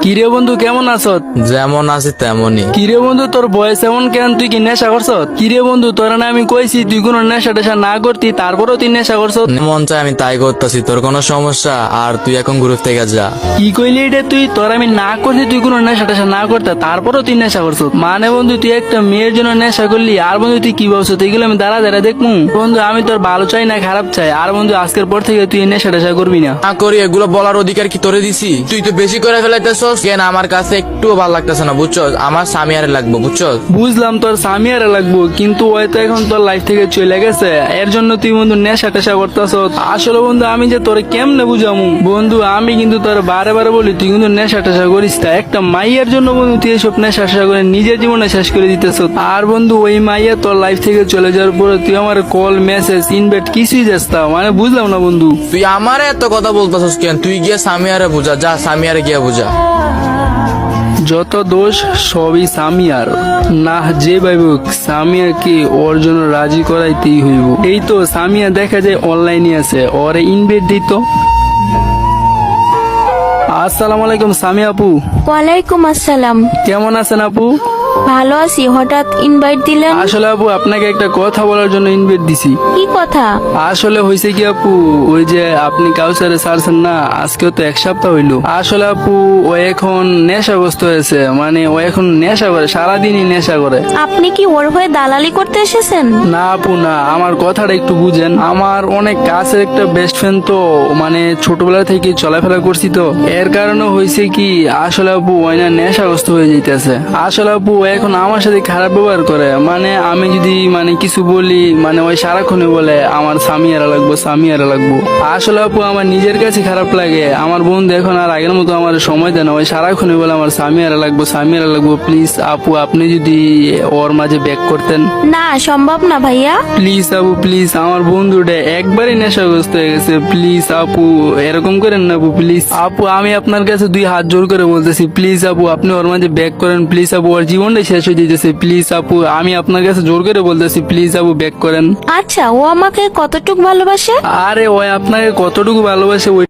কিরে বন্ধু কেমন আছত? যেমন আছি তেমনই। কিরে বন্ধু তোর বয়স এমন কেন? তুই কি নেশা করছত? কিরে বন্ধু তোরা না আমি কইছি তুই কোনো নেশা টেশা না করতি, তারপরেও তুই নেশা করছত। মন চাই আমি তাই করতেছি, তোর কোনো সমস্যা? আর তুই এখন গ্রুপ থেকে যা। কি কইলি এটা তুই? তোর আমি না করছি তুই কোনো নেশা টেশা না করতে, তারপরেও তুই নেশা করছত। মানে বন্ধু তুই একটা মেয়ের জন্য নেশা করলি, আর বন্ধু তুই কি ভাবছত এগুলো আমি দাঁড়া দাঁড়া দেখমু? বন্ধু আমি তোর ভালো চাই না খারাপ চাই, আর বন্ধু আজকের পর থেকে তুই এই নেশা টেশা করবি না। না করি এগুলো বলার অধিকার কি তোরে দিছি? তুই তো বেশি করে ফেলাইতেছস কেন? আমার কাছে একটুও ভালো লাগতেছে না, বুঝছো? আমার স্বামী আরে লাগবো, বুঝছো? বুঝলাম তোর সামিয়ারে লাগবো, কিন্তু হয়তো এখন তোর লাইফ থেকে চলে গেছে, এর জন্য তুই বন্ধু নেশা টেশা করতেছ। আসলে বন্ধু আমি যে তোরে কেমনে বুঝামু? বন্ধু আমি কিন্তু তোর বারে বারে বলি তুই কিন্তু নেশা টেশা করিস না। একটা মাইয়ের জন্য বন্ধু তুই এসব নেশা টেশা করে নিজের জীবনে শেষ করে দিতেছ। আর বন্ধু ওই মাইয়া তোর লাইফ থেকে চলে যাওয়ার পরে তুই আমার কল মেসেজ ইনভাইট কিছুই যাস না, মানে বুঝলাম না বন্ধু। তুই আমারে এত কথা বলতেছস কেন? তুই গিয়ে স্বামী আরে বুঝা, যা স্বামী আরে গিয়ে বুঝা। যত দোষ সবই সামিয়ার। না যে ভাইবুক সামিয়াকে ওর জন্য রাজি করাইতেই হইব। এই তো সামিয়া দেখা যায় অনলাইনে আছে, ওরে ইনভাইট দিত। আসসালামু আলাইকুম সামিয়া আপু, ওয়ালাইকুম আসসালাম। কেমন আছেন আপু? ভালো আছি, হঠাৎ ইনভাইট দিলেন? আসলে আপু আপনাকে একটা কথা বলার জন্য ইনভাইট দিছি। কি কথা? আসলে হয়েছে কি আপু, ওই যে আপনি কাউসারে ছাড়ছেন না, আজকেও তো 1 সপ্তাহ হইলো। আসলে আপু ও এখন নেশাগ্রস্ত হয়েছে, মানে ও এখন নেশা করে, সারাদিনই নেশা করে। আপনি কি ওর হয়ে দালালি করতে এসেছেন? না আপু না, আমার কথাটা একটু বুঝেন। আমার অনেক কাছের একটা বেস্ট ফ্রেন্ড তো, মানে ছোটবেলা থেকে চলাফেরা করছি তো, এর কারণে হয়েছে কি আসলে আপু ওই না নেশাগ্রস্ত হয়ে যাইতেছে। আসলে আপু ও এখন আমার সাথে খারাপ ব্যবহার করে, মানে আমি যদি মানে কিছু বলি, মানে ওই সারাক্ষণে বলে আমার স্বামীরা লাগবো স্বামীরা লাগবো। আসলে আপু আমার নিজের কাছে খারাপ লাগে, আমার বন্ধু এখন আর আগের মতো আমার সময় দেয় না, ওই সারাক্ষণে বলে আমার স্বামীরা লাগবো স্বামীরা লাগবো। প্লিজ আপু আপনি যদি ওর মাঝে ব্যাক করতেন। না, সম্ভব না ভাইয়া। প্লিজ আপু প্লিজ, আমার বন্ধুটা একবারই নেশাগ্রস্ত হয়ে গেছে, প্লিজ আপু এরকম করেন না আপু, প্লিজ আপু আমি আপনার কাছে 2 হাত জোর করে বলতেছি, প্লিজ আপু আপনি ওর মাঝে ব্যাক করেন, প্লিজ আপু ওর জীবনটাই শেষ হয়ে যেতেছে, প্লিজ আপু আমি আপনার কাছে জোর করে বলতেছি, প্লিজ আপু ব্যাক করেন। আচ্ছা, ও আমাকে কতটুক ভালোবাসে? আরে ওই আপনাকে কতটুকু ভালোবাসে ওই